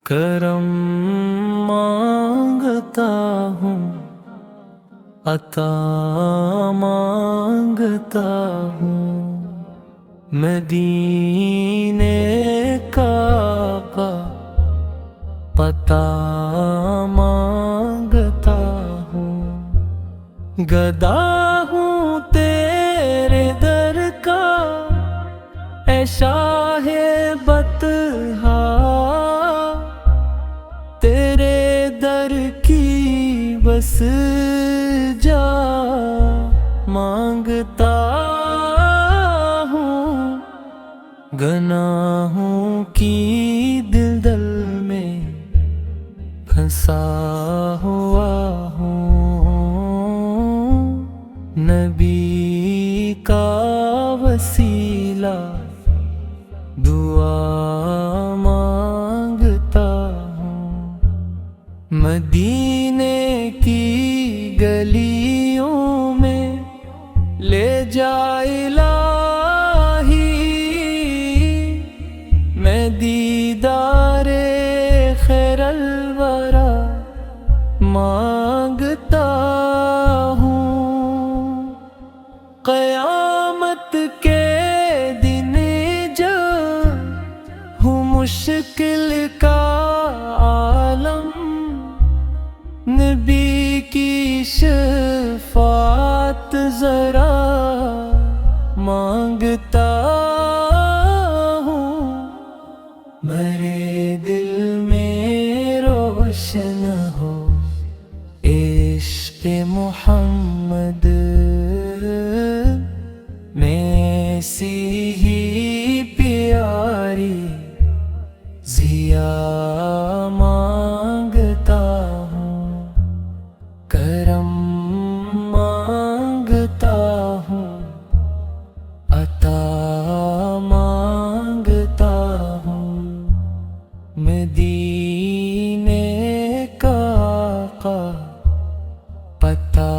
کرم مانگتا ہوں، عطا مانگتا ہوں، مدینے کا آقا پتہ مانگتا ہوں، گدا ہوں تیرے در کا اے شاہ بطحا، تیرے در کی بس جا مانگتا ہوں، گناہوں کی دلدل میں پھنسا ہوا ہوں، نبی کا وسیلہ دعا مانگتا ہوں، مدینے کی گلیوں میں لے جا الہی، میں دیدار خیر الورا مانگتا ہوں، قیامت کے دن جب ہوں مشکل کا عالم، نبی کی شفاعت ذرا مانگتا ہوں، میرے دل میں روشن ہو عشق محمد، میں سی ہی پیاری ضیا مانگتا ہوں، کرم مانگتا ہوں، عطا مانگتا ہوں، مدینے کا آقا پتہ